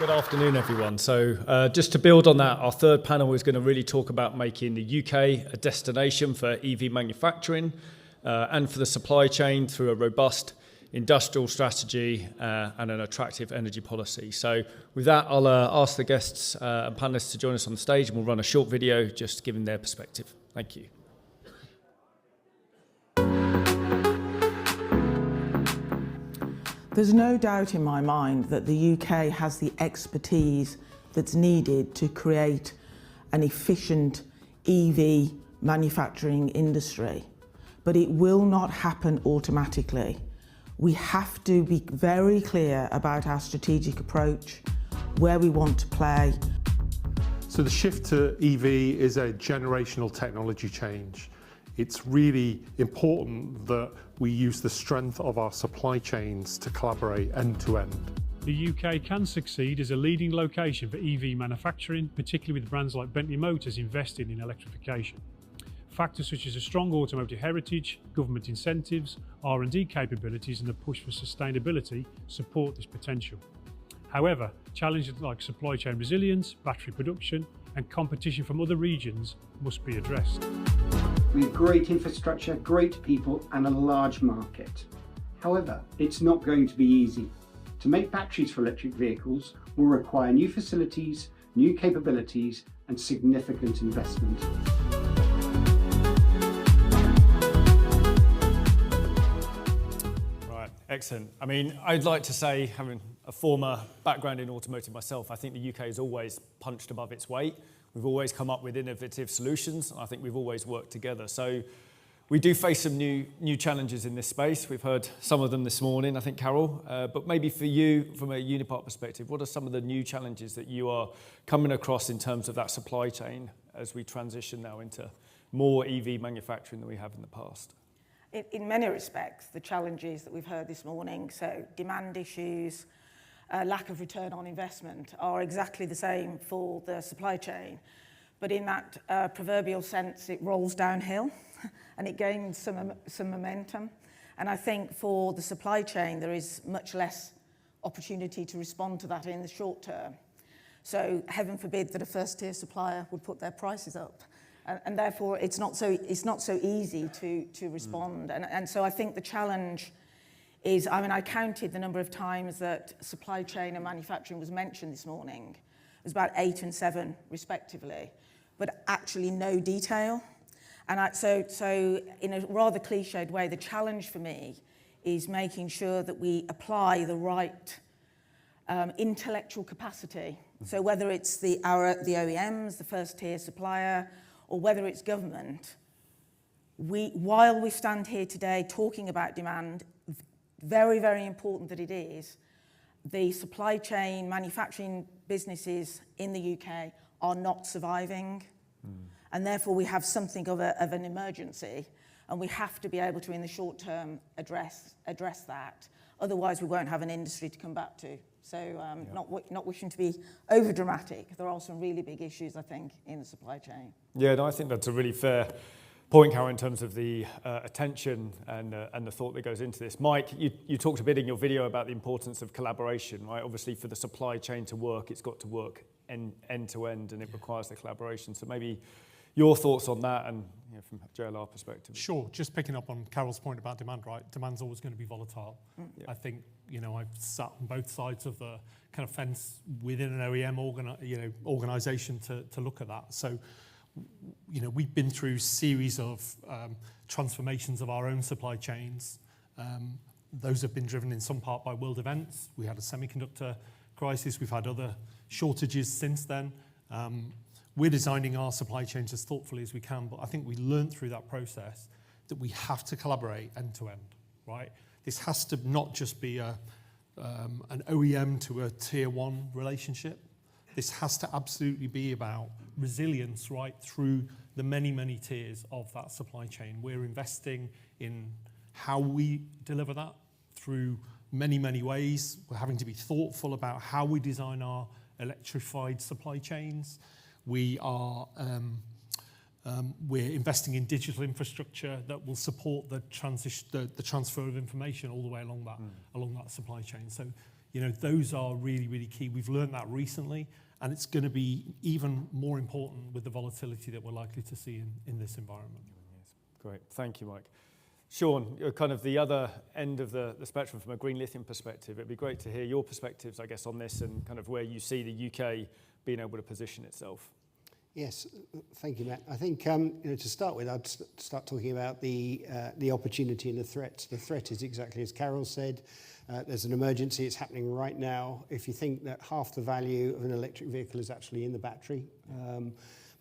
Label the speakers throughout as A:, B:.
A: Good afternoon, everyone. So just to build on that, our third panel is going to really talk about making the UK a destination for EV manufacturing and for the supply chain through a robust industrial strategy and an attractive energy policy. So with that, I'll ask the guests and panelists to join us on the stage, and we'll run a short video just giving their perspective. Thank you.
B: There's no doubt in my mind that the UK has the expertise that's needed to create an efficient EV manufacturing industry, but it will not happen automatically. We have to be very clear about our strategic approach, where we want to play.
C: So the shift to EV is a generational technology change. It's really important that we use the strength of our supply chains to collaborate end to end.
D: The UK can succeed as a leading location for EV manufacturing, particularly with brands like Bentley Motors investing in electrification. Factors such as a strong automotive heritage, government incentives, R&D capabilities and the push for sustainability support this potential. However, challenges like supply chain resilience, battery production and competition from other regions must be addressed.
E: We have great infrastructure, great people and a large market. However, it's not going to be easy. To make batteries for electric vehicles will require new facilities, new capabilities and significant investment.
A: Right, excellent. I mean, I'd like to say, having a former background in automotive myself, I think the UK has always punched above its weight. We've always come up with innovative solutions. I think we've always worked together. So we do face some new challenges in this space. We've heard some of them this morning, I think, Carol. But maybe for you, from a Unipart perspective, what are some of the new challenges that you are coming across in terms of that supply chain as we transition now into more EV manufacturing than we have in the past?
F: In many respects, the challenges that we've heard this morning, so demand issues, lack of return on investment, are exactly the same for the supply chain. But in that proverbial sense, it rolls downhill and it gains some momentum. And I think for the supply chain, there is much less opportunity to respond to that in the short term. So heaven forbid that a first-tier supplier would put their prices up. And therefore, it's not so easy to respond. And so I think the challenge is, I mean, I counted the number of times that supply chain and manufacturing was mentioned this morning. It was about 8 and 7 respectively, but actually no detail. And so in a rather cliched way, the challenge for me is making sure that we apply the right intellectual capacity. So whether it's the OEMs, the first tier supplier, or whether it's government, while we stand here today talking about demand, very, very important that it is, the supply chain manufacturing businesses in the UK are not surviving. And therefore we have something of an emergency, and we have to be able to, in the short term, address that. Otherwise we won't have an industry to come back to. So not wishing to be over dramatic, there are some really big issues, I think, in the supply chain.
A: Yeah, no, I think that's a really fair point, Carol, in terms of the attention and the thought that goes into this. Mike, you talked a bit in your video about the importance of collaboration, right? Obviously, for the supply chain to work, it's got to work end to end, and it requires the collaboration. So maybe your thoughts on that, and from a JLR perspective.
G: Sure, just picking up on Carol's point about demand, right? Demand's always going to be volatile.
A: Yeah.
G: I think, I've sat on both sides of the kind of fence within an OEM organisation to look at that. So, we've been through a series of transformations of our own supply chains. Those have been driven in some part by world events. We had a semiconductor crisis. We've had other shortages since then. We're designing our supply chains as thoughtfully as we can, but I think we learned through that process that we have to collaborate end to end, right? This has to not just be an OEM to a tier one relationship. This has to absolutely be about resilience right through the many, many tiers of that supply chain. We're investing in how we deliver that through many, many ways. We're having to be thoughtful about how we design our electrified supply chains. We're investing in digital infrastructure that will support the transfer of information all the way along that supply chain. So, You know, those are really, really key. We've learned that recently, and it's going to be even more important with the volatility that we're likely to see in this environment.
A: Great, thank you, Mike. Sean, you're kind of the other end of the spectrum from a green lithium perspective. It'd be great to hear your perspectives, I guess, on this and kind of where you see the UK being able to position itself.
H: Yes, thank you, Matt. I think to start with, I'd start talking about the opportunity and the threat. The threat is exactly as Carol said. There's an emergency. It's happening right now. If you think that half the value of an electric vehicle is actually in the battery,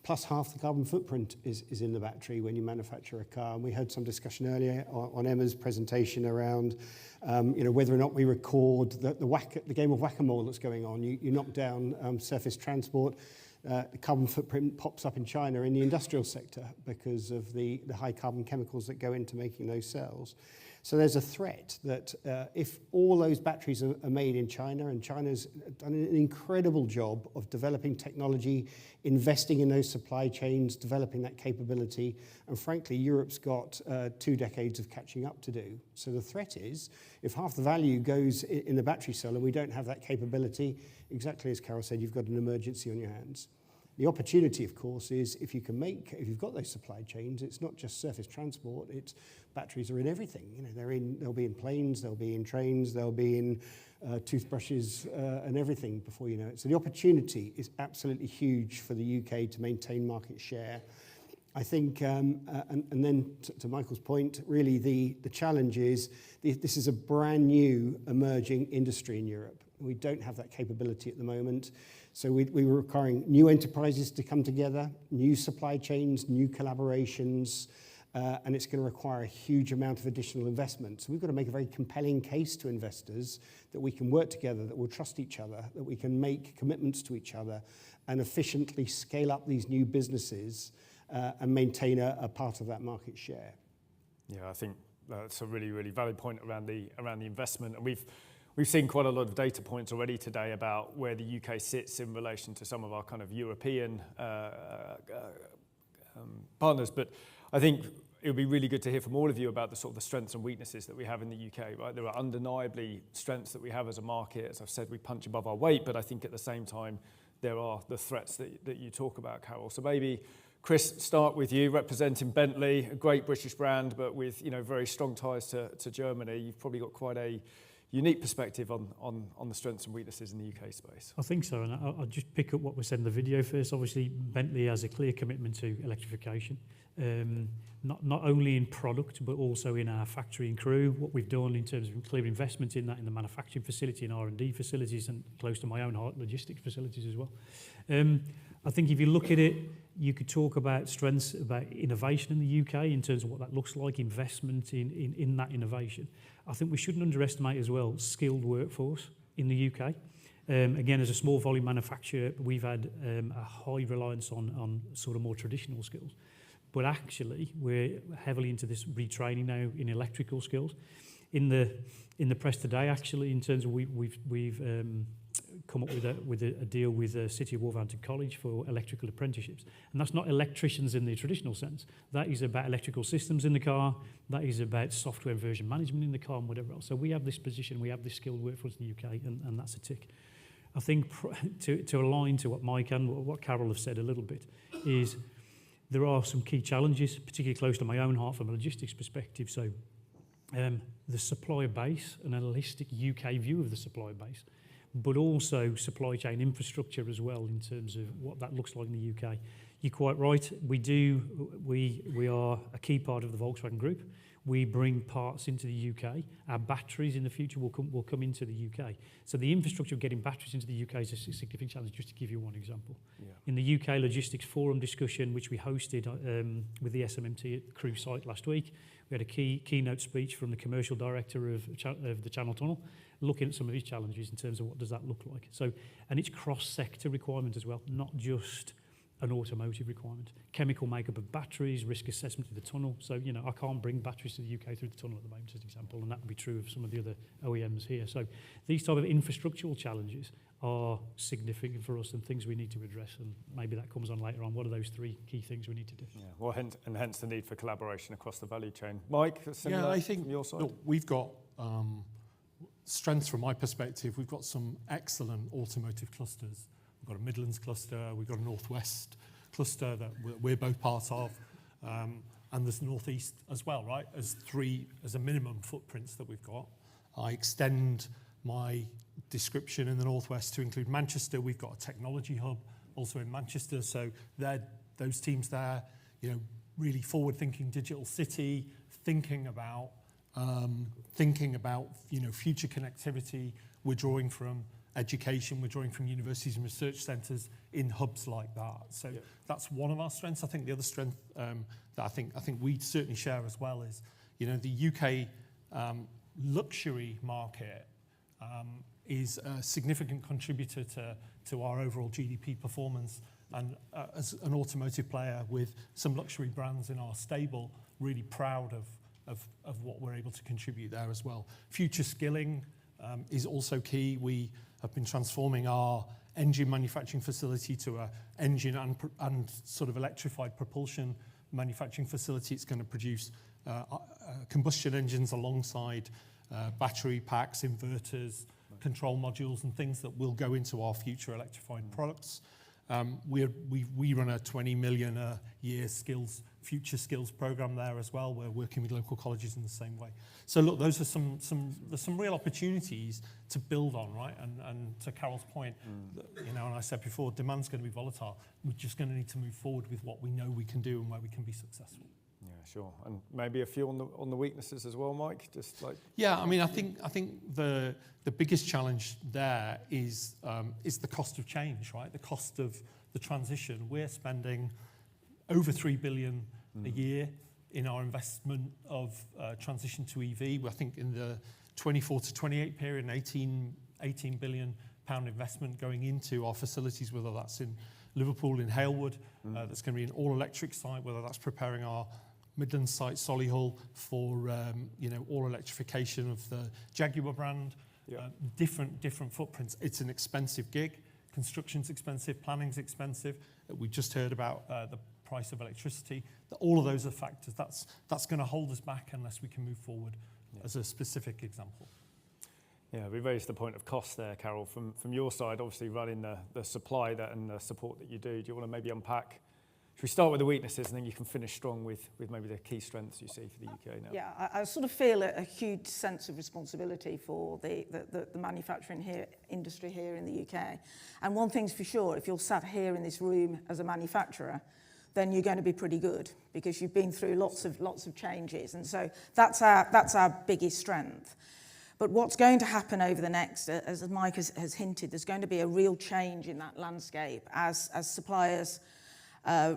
H: plus half the carbon footprint is in the battery when you manufacture a car. And we had some discussion earlier on Emma's presentation around whether or not we record the game of whack-a-mole that's going on. You knock down surface transport. The carbon footprint pops up in China in the industrial sector because of the high carbon chemicals that go into making those cells. So there's a threat that if all those batteries are made in China, and China's done an incredible job of developing technology, investing in those supply chains, developing that capability, and frankly, Europe's got 2 decades of catching up to do. So the threat is, if half the value goes in the battery cell and we don't have that capability, exactly as Carol said, you've got an emergency on your hands. The opportunity, of course, is if you've got those supply chains, it's not just surface transport, it's batteries are in everything. You know, they'll be in planes, they'll be in trains, they'll be in toothbrushes and everything before you know it. So the opportunity is absolutely huge for the UK to maintain market share. I think, and then to Michael's point, really the challenge is this is a brand new emerging industry in Europe. We don't have that capability at the moment. So we were requiring new enterprises to come together, new supply chains, new collaborations, and it's going to require a huge amount of additional investment. So we've got to make a very compelling case to investors that we can work together, that we'll trust each other, that we can make commitments to each other and efficiently scale up these new businesses and maintain a part of that market share.
A: Yeah, I think that's a really, really valid point around the investment. And we've seen quite a lot of data points already today about where the UK sits in relation to some of our kind of European partners. But I think it would be really good to hear from all of you about the sort of the strengths and weaknesses that we have in the UK, right? There are undeniably strengths that we have as a market. As I've said, we punch above our weight, but I think at the same time, there are the threats that you talk about, Carol. So maybe, Chris, start with you, representing Bentley, a great British brand, but with very strong ties to Germany. You've probably got quite a unique perspective on the strengths and weaknesses in the UK space.
D: I think so, and I'll just pick up what was said in the video first. Obviously, Bentley has a clear commitment to electrification, not only in product, but also in our factory and crew. What we've done in terms of clear investment in that, in the manufacturing facility and R&D facilities, and close to my own heart, logistics facilities as well. I think if you look at it, you could talk about strengths, about innovation in the UK in terms of what that looks like, investment in that innovation. I think we shouldn't underestimate as well skilled workforce in the UK. Again, as a small volume manufacturer, we've had a high reliance on sort of more traditional skills. But actually, we're heavily into this retraining now in electrical skills. In the press today, actually, in terms of we've come up with a deal with the City of Wolverhampton College for electrical apprenticeships. And that's not electricians in the traditional sense. That is about electrical systems in the car. That is about software and version management in the car and whatever else. So we have this position, we have this skilled workforce in the UK, and that's a tick. I think to align to what Mike and what Carol have said a little bit is there are some key challenges, particularly close to my own heart from a logistics perspective. So the supplier base, an holistic UK view of the supplier base, but also supply chain infrastructure as well in terms of what that looks like in the UK. You're quite right. We are a key part of the Volkswagen Group. We bring parts into the UK. Our batteries in the future will come into the UK. So the infrastructure of getting batteries into the UK is a significant challenge, just to give you one example. Yeah. In the UK Logistics Forum discussion, which we hosted with the SMMT at Crewe site last week, we had a keynote speech from the commercial director of the Channel Tunnel, looking at some of these challenges in terms of what does that look like. So, and it's cross-sector requirement as well, not just an automotive requirement. Chemical makeup of batteries, risk assessment of the tunnel. So, I can't bring batteries to the UK through the tunnel at the moment, as an example, and that would be true of some of the other OEMs here. So these type of infrastructural challenges are significant for us and things we need to address, and maybe that comes on later on. What are those 3 key things we need to do? Yeah,
A: well, hence the need for collaboration across the value chain. Mike,
C: I think
A: from your side?
C: Look, we've got
G: strengths from my perspective, we've got some excellent automotive clusters. We've got a Midlands cluster, we've got a Northwest cluster that we're both part of, and there's Northeast as well, right? As a minimum footprints that we've got. I extend my description in the Northwest to include Manchester. We've got a technology hub also in Manchester, so those teams there, really forward-thinking digital city, thinking about future connectivity. We're drawing from education, we're drawing from universities and research centres in hubs like that. So that's one of our strengths. I think the other strength that I think we certainly share as well is, the UK luxury market is a significant contributor to our overall GDP performance. And as an automotive player with some luxury brands in our stable, really proud of what we're able to contribute there as well. Future skilling is also key. We have been transforming our engine manufacturing facility to a engine and sort of electrified propulsion manufacturing facility. It's going to produce combustion engines alongside battery packs, inverters, control modules, and things that will go into our future electrified products. We run a 20 million a year future skills program there as well. We're working with local colleges in the same way. So look, those are some real opportunities to build on, right? And to Carol's point, and I said before, demand's going to be volatile. We're just going to need to move forward with what we know we can do and where we can be successful.
A: Yeah, sure. And maybe a few on the weaknesses as well, Mike.
G: Yeah, I mean, I think the biggest challenge there is the cost of change, right? The cost of the transition. We're spending over 3 billion a year in our investment of transition to EV. I think in the 24 to 28 period, an 18 billion pound investment going into our facilities, whether that's in Liverpool, in Halewood, that's going to be an all-electric site, whether that's preparing our Midlands site, Solihull, for all electrification of the Jaguar brand. Different footprints. It's an expensive gig. Construction's expensive, planning's expensive. We just heard about the price of electricity. All of those are factors. That's going to hold us back unless we can move forward, as a specific example.
A: Yeah, we raised the point of cost there, Carol. From your side, obviously running the supply and the support that you do you want to maybe unpack? Should we start with the weaknesses and then you can finish strong with maybe the key strengths you see for the UK now?
F: Yeah, I sort of feel a huge sense of responsibility for the manufacturing industry here in the UK. And one thing's for sure, if you're sat here in this room as a manufacturer, then you're going to be pretty good because you've been through lots of changes. And so that's our biggest strength. But what's going to happen over the next, as Mike has hinted, there's going to be a real change in that landscape as suppliers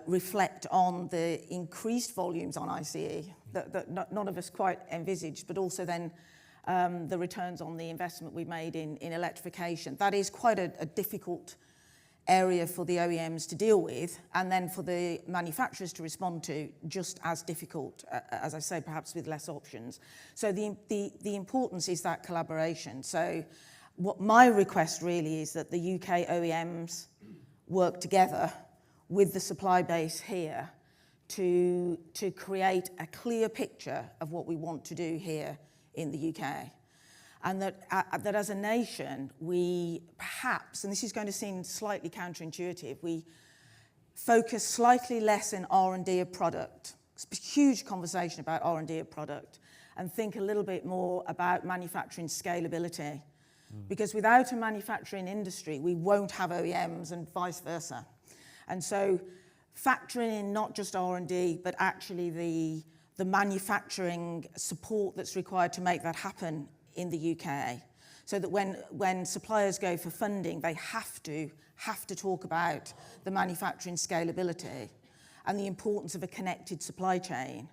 F: reflect on the increased volumes on ICE that none of us quite envisaged, but also then the returns on the investment we made in electrification. That is quite a difficult area for the OEMs to deal with, and then for the manufacturers to respond to, just as difficult, as I say, perhaps with less options. So the importance is that collaboration. So what my request really is that the UK OEMs work together with the supply base here to create a clear picture of what we want to do here in the UK. And that as a nation, we perhaps, and this is going to seem slightly counterintuitive, we focus slightly less in R&D of product. It's a huge conversation about R&D of product, and think a little bit more about manufacturing scalability. Because without a manufacturing industry, we won't have OEMs and vice versa. And so factoring in not just R&D, but actually the manufacturing support that's required to make that happen in the UK, so that when suppliers go for funding, they have to talk about the manufacturing scalability and the importance of a connected supply chain,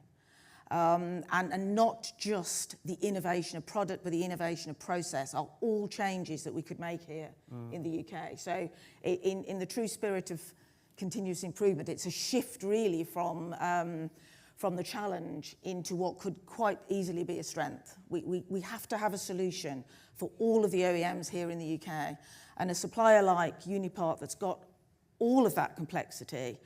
F: and not just the innovation of product, but the innovation of process are all changes that we could make here in the UK. So in the true spirit of continuous improvement, it's a shift really from the challenge into what could quite easily be a strength. We have to have a solution for all of the OEMs here in the UK, and a supplier like Unipart that's got all of that complexity,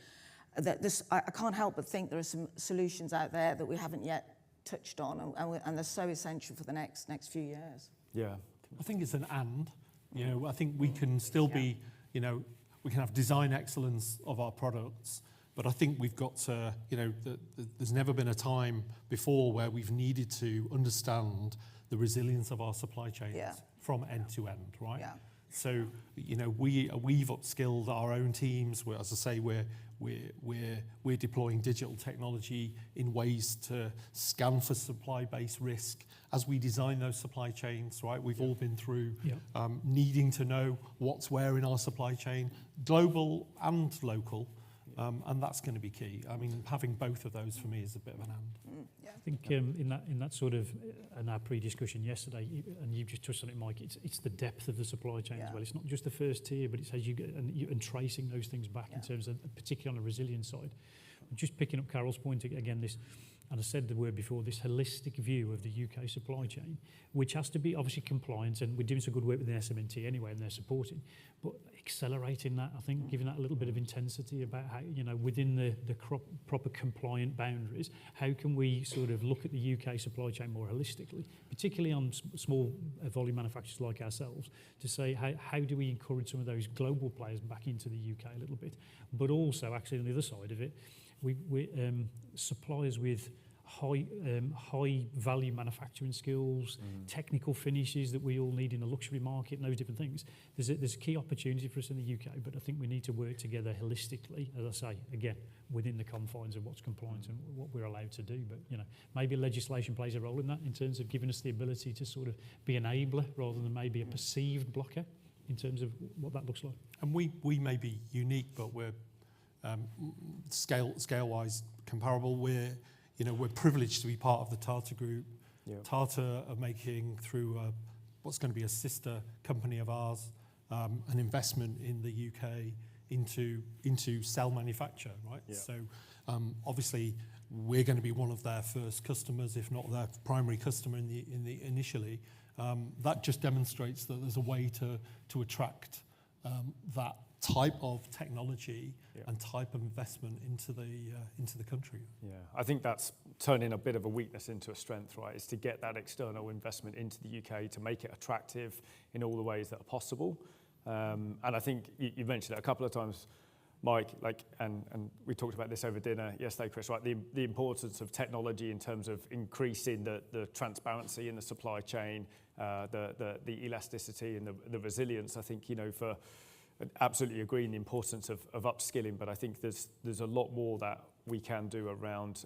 F: I can't help but think there are some solutions out there that we haven't yet touched on, and they're so essential for the next few years.
A: Yeah,
G: I think it's an and. You know, I think we can still be, you know, we can have design excellence of our products, but I think we've got to, you know, there's never been a time before where we've needed to understand the resilience of our supply chains from end to end, right?
F: Yeah.
G: So, you know, we've upskilled our own teams. As I say, we're deploying digital technology in ways to scan for supply-based risk as we design those supply chains, right? We've all been through needing to know what's where in our supply chain, global and local, and that's going to be key. I mean, having both of those for me is a bit of an and.
D: I think in that sort of in our pre-discussion yesterday, and you've just touched on it, Mike. It's the depth of the supply chain as well. It's not just the first tier, but it's as you get and tracing those things back in terms of, particularly on the resilience side. Just picking up Carol's point again, this, and I said the word before, this holistic view of the UK supply chain, which has to be obviously compliant, and we're doing some good work with the SMMT anyway, and they're supporting, but accelerating that, I think, giving that a little bit of intensity about how, you know, within the proper compliant boundaries, how can we sort of look at the UK supply chain more holistically, particularly on small volume manufacturers like ourselves, to say how do we encourage some of those global players back into the UK a little bit, but also actually on the other side of it, we suppliers with high value manufacturing skills, technical finishes that we all need in a luxury market, and those different things. There's a key opportunity for us in the UK, but I think we need to work together holistically, as I say, again, within the confines of what's compliant and what we're allowed to do. But, you know, maybe legislation plays a role in that in terms of giving us the ability to sort of be an enabler rather than maybe a perceived blocker in terms of what that looks like. And we may be unique, but we're scale-wise comparable. We're privileged to be part of the Tata Group. Yeah. Tata are making through what's going to be a sister company of ours an investment in the UK into cell manufacture, right? Yeah. So obviously we're going to be one of their first customers, if not their primary customer in the initially. That just demonstrates that there's a way to attract that type of technology and type of investment into the country. Yeah, I think that's turning a bit of a weakness into a strength, right? Is to get that external investment into the UK to make it attractive in all the ways that are possible. And I think you mentioned it a couple of times, Mike, and we talked about this over dinner yesterday, Chris, right? The importance of technology in terms of increasing the transparency in the supply chain, the elasticity and the resilience. I think, you know, absolutely agree in the importance of upskilling, but I think there's a lot more that we can do around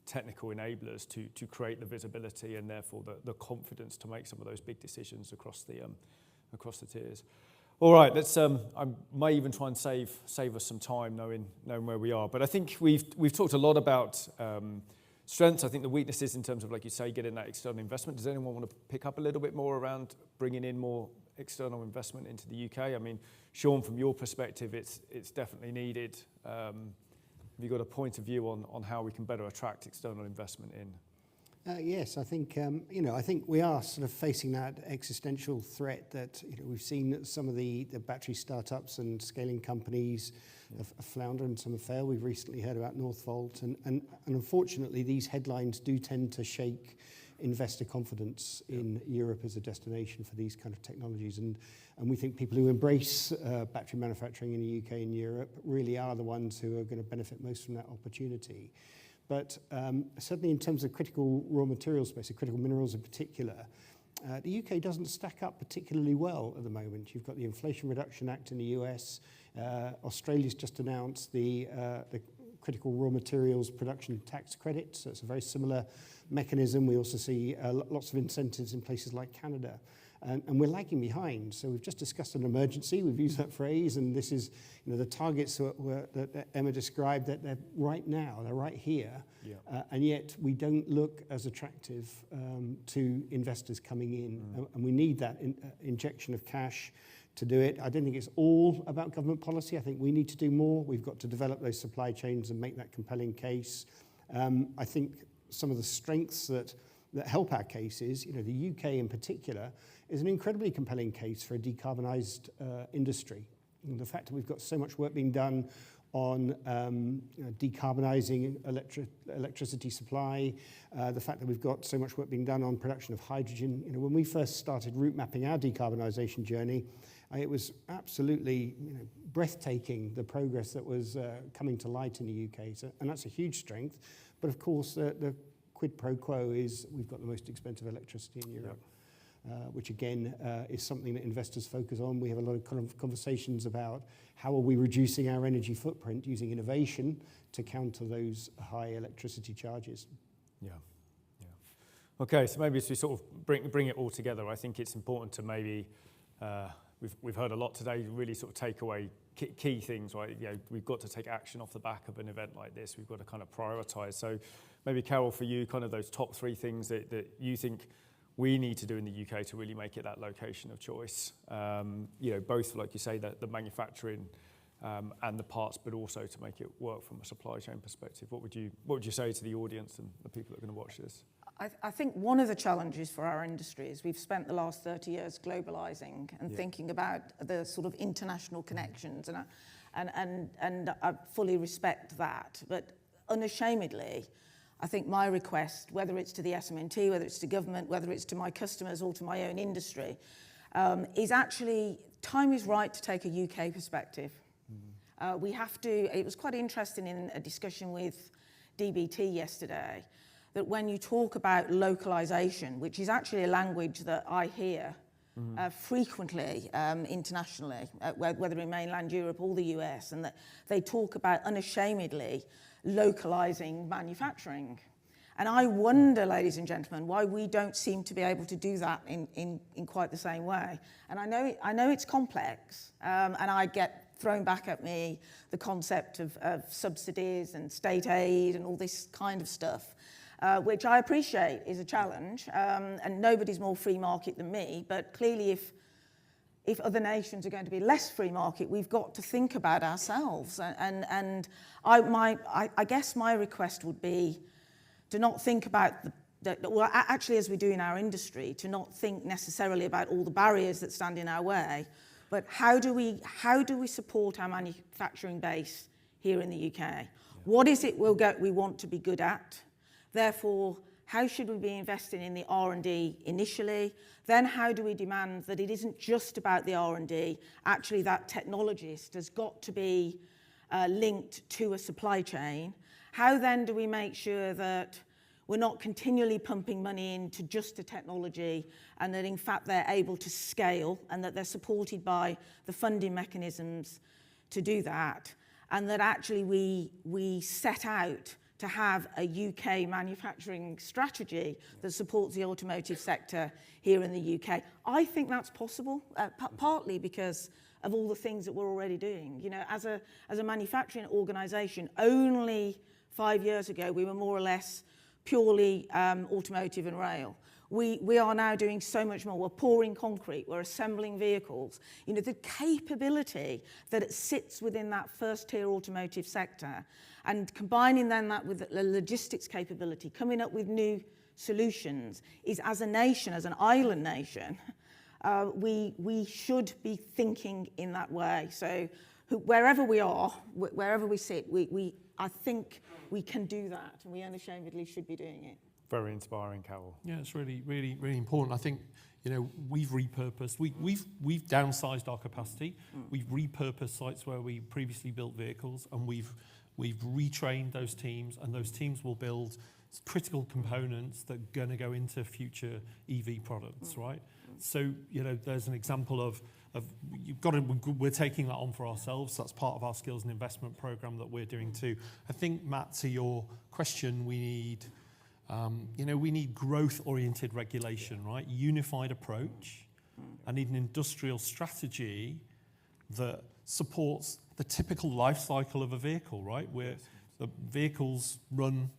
D: technical enablers to create the visibility and therefore the confidence to make some of those big decisions across the tiers. All right, let's. I may even try and save us some time knowing where we are. But I think we've talked a lot about strengths. I think the weaknesses in terms of, like you say, getting that external investment. Does anyone want to pick up a little bit more around bringing in more external investment into the UK? I mean, Sean, from your perspective, it's definitely needed. Have you got a point of view on how we can better attract external investment in?
H: Yes, I think I think we are sort of facing that existential threat that we've seen that some of the battery startups and scaling companies have floundered and some have failed. We've recently heard about Northvolt, and unfortunately these headlines do tend to shake investor confidence in Europe as a destination for these kind of technologies, and we think people who embrace battery manufacturing in the UK and Europe really are the ones who are going to benefit most from that opportunity. But certainly in terms of critical raw materials space, critical minerals in particular, the UK doesn't stack up particularly well at the moment. You've got the Inflation Reduction Act in the US. Australia's just announced the critical raw materials production tax credit, so it's a very similar mechanism. We also see lots of incentives in places like Canada. And we're lagging behind. So we've just discussed an emergency. We've used that phrase, and this is, the targets that Emma described, that they're right now, they're right here, and yet we don't look as attractive to investors coming in, and we need that injection of cash to do it. I don't think it's all about government policy. I think we need to do more. We've got to develop those supply chains and make that compelling case. I think some of the strengths that help our case is, the UK in particular is an incredibly compelling case for a decarbonised industry. And the fact that we've got so much work being done on decarbonising electricity supply, the fact that we've got so much work being done on production of hydrogen. You know, when we first started route mapping our decarbonisation journey, it was absolutely breathtaking, the progress that was coming to light in the UK, and that's a huge strength. But of course, the quid pro quo is we've got the most expensive electricity in Europe. Which again is something that investors focus on. We have a lot of conversations about how are we reducing our energy footprint using innovation to counter those high electricity charges.
A: Yeah. Okay, so maybe as we sort of bring it all together, I think it's important to maybe, we've heard a lot today, really sort of take away key things, right? You know, we've got to take action off the back of an event like this. We've got to kind of prioritise. So maybe Carol, for you, kind of those top 3 things that you think we need to do in the UK to really make it that location of choice. You know, both, like you say, the manufacturing and the parts, but also to make it work from a supply chain perspective. What would you say to the audience and the people that are going to watch this?
F: I think one of the challenges for our industry is we've spent the last 30 years globalising and thinking about the sort of international connections, and I fully respect that. But unashamedly, I think my request, whether it's to the SMMT, whether it's to government, whether it's to my customers or to my own industry, is actually time is right to take a UK perspective. We have to, it was quite interesting in a discussion with DBT yesterday, that when you talk about localisation, which is actually a language that I hear frequently internationally, whether in mainland Europe or the US, and that they talk about unashamedly localising manufacturing. And I wonder, ladies and gentlemen, why we don't seem to be able to do that in quite the same way. And I know it's complex, and I get thrown back at me the concept of subsidies and state aid and all this kind of stuff, which I appreciate is a challenge, and nobody's more free market than me, but clearly if other nations are going to be less free market, we've got to think about ourselves. And I guess my request would be to not think about well, actually, as we do in our industry, to not think necessarily about all the barriers that stand in our way, but how do we support our manufacturing base here in the UK? Yeah. What is it we want to be good at? Therefore, how should we be investing in the R&D initially? Then how do we demand that it isn't just about the R&D, actually that technologist has got to be linked to a supply chain? How then do we make sure that we're not continually pumping money into just the technology, and that in fact they're able to scale, and that they're supported by the funding mechanisms to do that, and that actually we set out to have a UK manufacturing strategy that supports the automotive sector here in the UK. I think that's possible, partly because of all the things that we're already doing. You know, as a manufacturing organisation, only 5 years ago we were more or less purely automotive and rail. We are now doing so much more. We're pouring concrete, we're assembling vehicles. You know, the capability that it sits within that first tier automotive sector, and combining then that with the logistics capability, coming up with new solutions, is, as a nation, as an island nation, we should be thinking in that way. So wherever we are, wherever we sit, I think we can do that, and we unashamedly should be doing it.
A: Very inspiring, Carol.
G: Yeah, it's really, really, really important. I think, you know, we've repurposed, we've downsized our capacity. We've repurposed sites where we previously built vehicles, and we've retrained those teams, and those teams will build critical components that are going to go into future EV products, right? So, you know, there's an example of we're taking that on for ourselves. That's part of our skills and investment program that we're doing too. I think, Matt, to your question, we need growth-oriented regulation, right? Unified approach. I need an industrial strategy that supports the typical life cycle of a vehicle, right? Where the vehicles run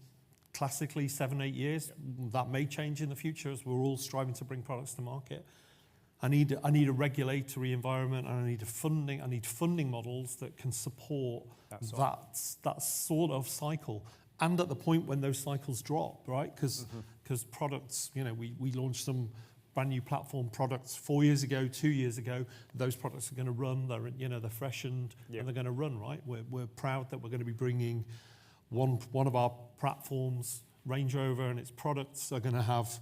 G: classically 7-8 years. That may change in the future as we're all striving to bring products to market. I need a regulatory environment, and I need funding models that can support that sort of cycle. And at the point when those cycles drop, right? Because products, you know, we launched some brand new platform products 4 years ago, 2 years ago. Those products are going to run. They're freshened and they're going to run, right? We're proud that we're going to be bringing one of our platforms, Range Rover, and its products are going to have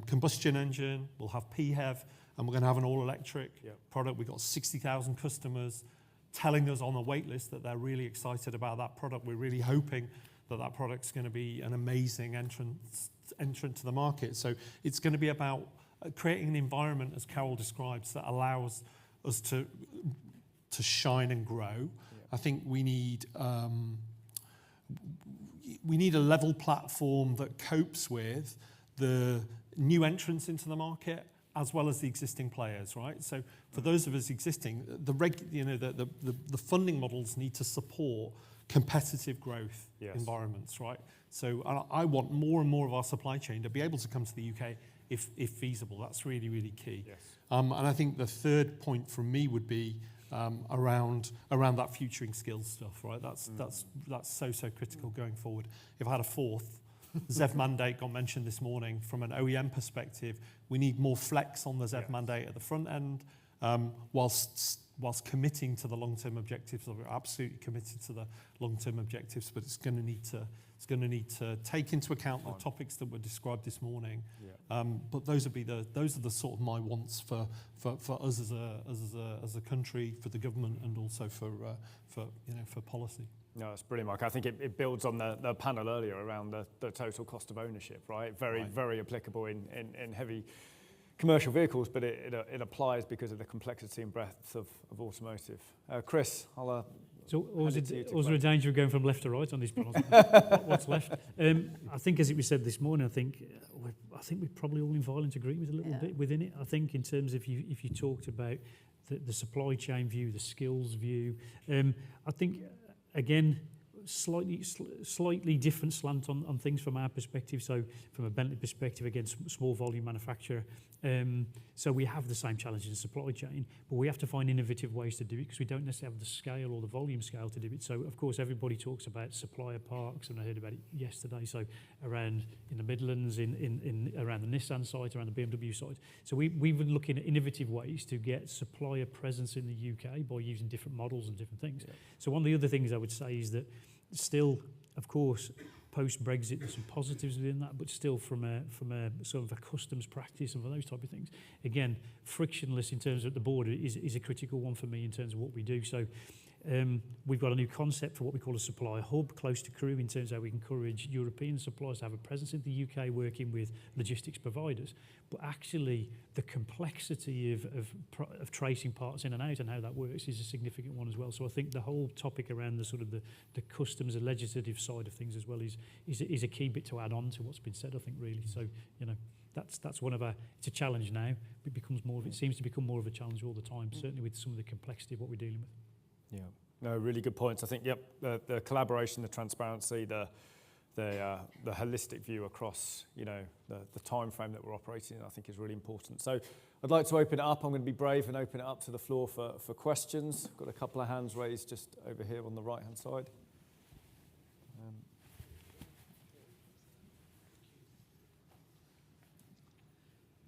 G: combustion engine. We'll have PHEV, and we're going to have an all-electric product. We've got 60,000 customers telling us on the wait list that they're really excited about that product. We're really hoping that that product's going to be an amazing entrant to the market. So it's going to be about creating an environment, as Carol describes, that allows us to shine and grow. I think we need a level platform that copes with the new entrants into the market as well as the existing players, right? So for those of us existing, the funding models need to support competitive growth environments, right? So I want more and more of our supply chain to be able to come to the UK if feasible. That's really, really key.
A: Yes.
G: And I think the third point from me would be around that futuring skills stuff, right? That's so critical going forward. If I had a fourth, ZEV mandate got mentioned this morning. From an OEM perspective, we need more flex on the ZEV mandate at the front end, whilst committing to the long-term objectives. We're absolutely committed to the long-term objectives, but it's going to need to take into account the topics that were described this morning. But those are the sort of my wants for us as a country, for the government, and also for policy.
A: No, that's brilliant, Mark. I think it builds on the panel earlier around the total cost of ownership, right? Very applicable in heavy commercial vehicles, but it applies because of the complexity and breadth of automotive. Chris, I'll
D: So was there a danger of going from left to right on these panels? What's left? I think, as it was said this morning, I think we're probably all in violent agreement a little bit within it. I think in terms of if you talked about the supply chain view, the skills view, I think, again, slightly different slant on things from our perspective. So from a Bentley perspective, again, small volume manufacturer. So we have the same challenges in supply chain, but we have to find innovative ways to do it because we don't necessarily have the scale or the volume scale to do it. So of course everybody talks about supplier parks, and I heard about it yesterday. So around in the Midlands, in around the Nissan site, around the BMW site. So we've been looking at innovative ways to get supplier presence in the UK by using different models and different things. So one of the other things I would say is that still, of course, post-Brexit, there's some positives within that, but still from a sort of a customs practice and for those type of things, again, frictionless in terms of the border is a critical one for me in terms of what we do. So we've got a new concept for what we call a supplier hub close to Crewe in terms of how we encourage European suppliers to have a presence in the UK working with logistics providers. But actually, the complexity of tracing parts in and out and how that works is a significant one as well. So I think the whole topic around the sort of the customs and legislative side of things as well is a key bit to add on to what's been said, I think, really. So, that's one of our, it's a challenge now. It seems to become more of a challenge all the time, certainly with some of the complexity of what we're dealing with.
A: Yeah, no, really good points. I think, the collaboration, the transparency, the holistic view across, the time frame that we're operating in, I think is really important. So I'd like to open it up. I'm going to be brave and open it up to the floor for questions. I've got a couple of hands raised just over here on the right-hand side.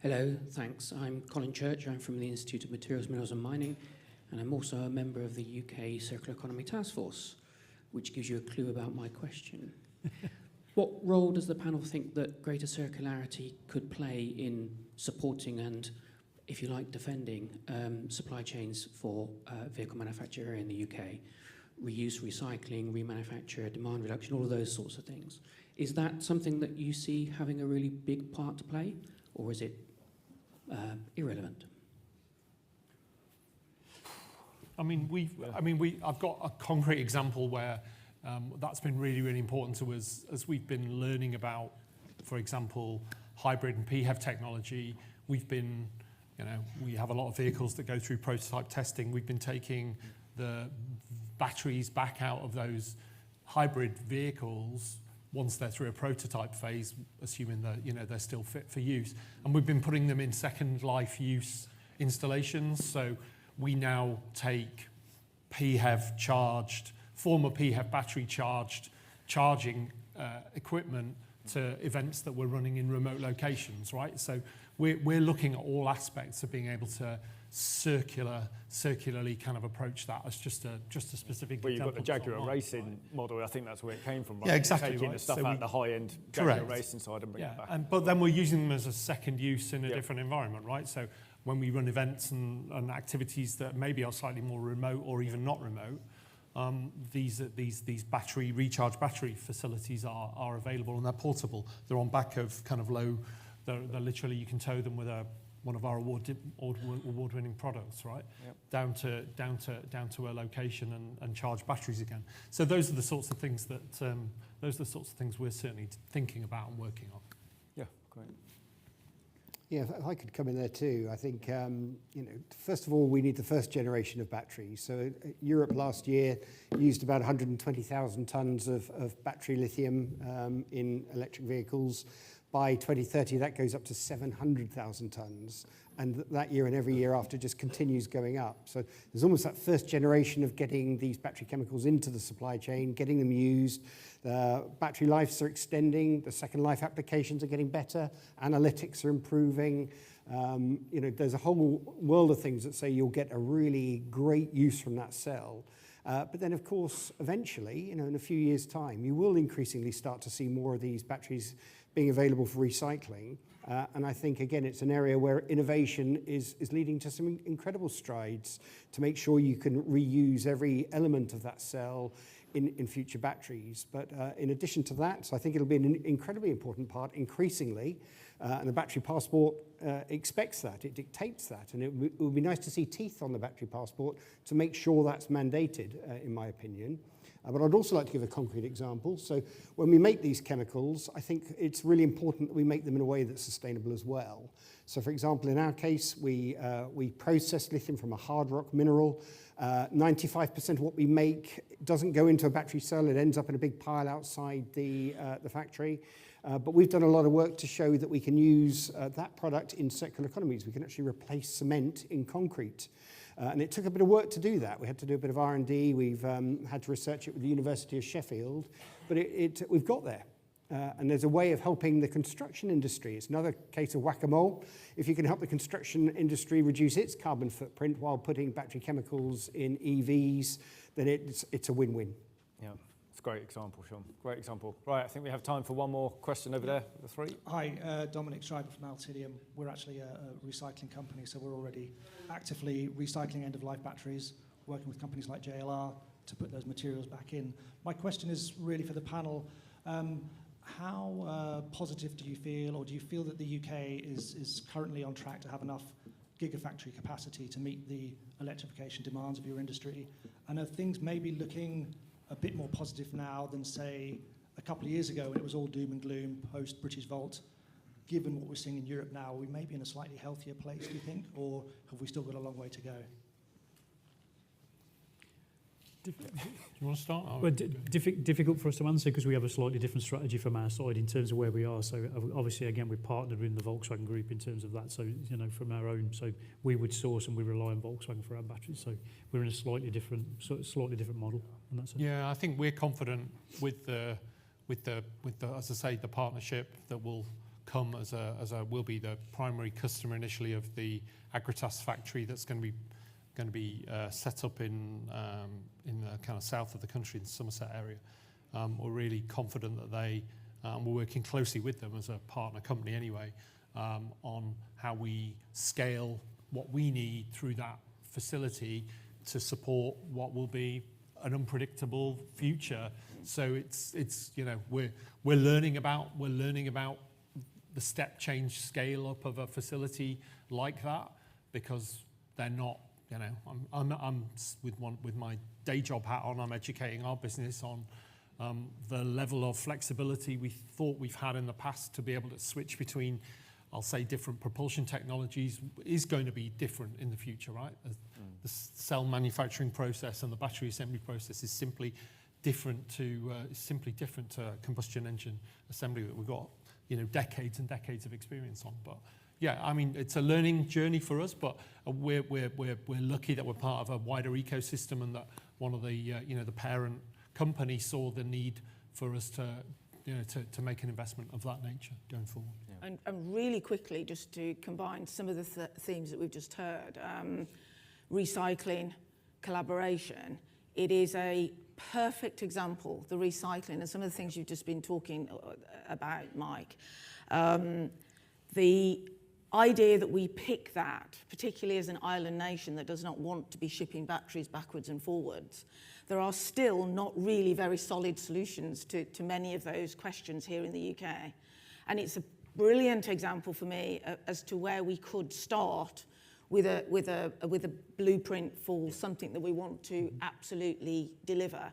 I: Hello, thanks. I'm Colin Church. I'm from the Institute of Materials, Minerals and Mining, and I'm also a member of the UK Circular Economy Task Force, which gives you a clue about my question. What role does the panel think that greater circularity could play in supporting and, if you like, defending supply chains for vehicle manufacture in the UK? Reuse, recycling, remanufacture, demand reduction, all of those sorts of things. Is that something that you see having a really big part to play, or is it irrelevant?
G: I've got a concrete example where that's been really, really important to us as we've been learning about, for example, hybrid and PHEV technology. We've been, we have a lot of vehicles that go through prototype testing. We've been taking the batteries back out of those hybrid vehicles once they're through a prototype phase, assuming that they're still fit for use. And we've been putting them in second life use installations. So we now take PHEV charged, former PHEV battery charged charging equipment to events that we're running in remote locations, right? So we're looking at all aspects of being able to circularly kind of approach that as just a specific.
A: Well, you've got the
G: example
A: Jaguar
G: online,
A: racing
G: right?
A: model. I think that's where it came from, right?
G: Yeah, exactly.
A: Taking
G: Right.
A: the stuff
G: So
A: out the high-end Jaguar racing side and bringing it back.
G: But then we're using them as a second use in a different environment, right? So when we run events and activities that maybe are slightly more remote or even not remote, these recharge battery facilities are available, and they're portable. They're on back of kind of low. They're literally, you can tow them with one of our award-winning products, right? Yep. Down to a location and charge batteries again. So those are the sorts of things we're certainly thinking about and working on.
A: Yeah, great.
H: Yeah, if I could come in there too. I think, first of all, we need the first generation of batteries. So Europe last year used about 120,000 tonnes of battery lithium in electric vehicles. By 2030, that goes up to 700,000 tonnes. And that year and every year after just continues going up. So there's almost that first generation of getting these battery chemicals into the supply chain, getting them used. The battery lives are extending. The second life applications are getting better. Analytics are improving. There's a whole world of things that say you'll get a really great use from that cell. But then, of course, eventually, in a few years' time, you will increasingly start to see more of these batteries being available for recycling. And I think, again, it's an area where innovation is leading to some incredible strides to make sure you can reuse every element of that cell in future batteries. But in addition to that, so I think it'll be an incredibly important part increasingly, and the battery passport expects that, it dictates that, and it would be nice to see teeth on the battery passport to make sure that's mandated, in my opinion. But I'd also like to give a concrete example. So when we make these chemicals, I think it's really important that we make them in a way that's sustainable as well. So for example, in our case, we process lithium from a hard rock mineral. 95% of what we make doesn't go into a battery cell. It ends up in a big pile outside the factory. But we've done a lot of work to show that we can use that product in circular economies. We can actually replace cement in concrete. And it took a bit of work to do that. We had to do a bit of R&D. We've had to research it with the University of Sheffield. But we've got there. And there's a way of helping the construction industry. It's another case of whack-a-mole. If you can help the construction industry reduce its carbon footprint while putting battery chemicals in EVs, then it's a win-win.
A: Yeah, it's a great example, Sean. Great example. Right, I think we have time for one more question over there, the three.
J: Hi, Dominic Schreiber from Altidium. We're actually a recycling company, so we're already actively recycling end-of-life batteries, working with companies like JLR to put those materials back in. My question is really for the panel. How positive do you feel, or do you feel that the UK is currently on track to have enough gigafactory capacity to meet the electrification demands of your industry? And are things maybe looking a bit more positive now than, say, a couple of years ago when it was all doom and gloom post-British Volt? Given what we're seeing in Europe now, are we maybe in a slightly healthier place, do you think, or have we still got a long way to go?
D: Do you want to start? Well, difficult for us to answer because we have a slightly different strategy from our side in terms of where we are. So obviously, again, we're partnered with the Volkswagen Group in terms of that. So, from our own, so we would source and we rely on Volkswagen for our batteries. So we're in a slightly different model. And that's it.
G: Yeah, I think we're confident with the as I say, the partnership that will come will be the primary customer initially of the Agratas factory that's going to be set up in the kind of south of the country, in the Somerset area. We're really confident that we're working closely with them as a partner company anyway, on how we scale what we need through that facility to support what will be an unpredictable future. So it's we're learning about the step change scale up of a facility like that, because they're not. I'm with my day job hat on. I'm educating our business on the level of flexibility we thought we've had in the past to be able to switch between, I'll say, different propulsion technologies is going to be different in the future, right? The cell manufacturing process and the battery assembly process is simply different to combustion engine assembly that we've got decades and decades of experience on, but. Yeah, I mean, it's a learning journey for us, but we're lucky that we're part of a wider ecosystem, and that one of the the parent company saw the need for us to make an investment of that nature going forward.
F: And really quickly, just to combine some of the themes that we've just heard, recycling, collaboration, it is a perfect example, the recycling, and some of the things you've just been talking about, Mike. The idea that we pick that, particularly as an island nation that does not want to be shipping batteries backwards and forwards, there are still not really very solid solutions to many of those questions here in the UK. And it's a brilliant example for me as to where we could start with a blueprint for something that we want to absolutely deliver.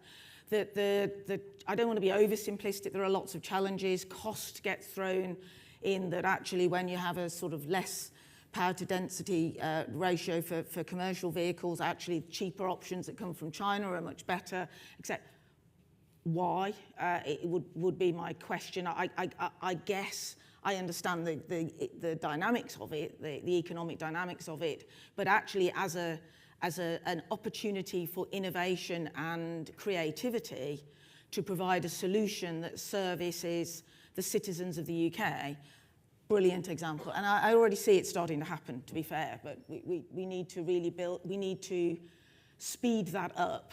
F: I don't want to be oversimplistic, there are lots of challenges, cost gets thrown in that actually when you have a sort of less power to density ratio for commercial vehicles, actually cheaper options that come from China are much better, except why? It would be my question. I guess I understand the dynamics of it, the economic dynamics of it, but actually as an opportunity for innovation and creativity to provide a solution that services the citizens of the UK, brilliant example. And I already see it starting to happen, to be fair, but we need to really we need to speed that up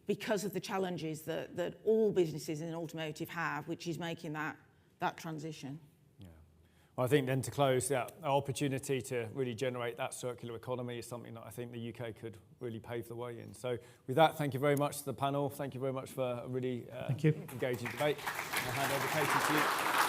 F: because of the challenges that all businesses in automotive have, which is making that transition.
A: Yeah. Well, I think then to close, our opportunity to really generate that circular economy is something that I think the UK could really pave the way in. So with that, thank you very much to the panel. Thank you very much for a really engaging debate. I'll hand over Katie to you.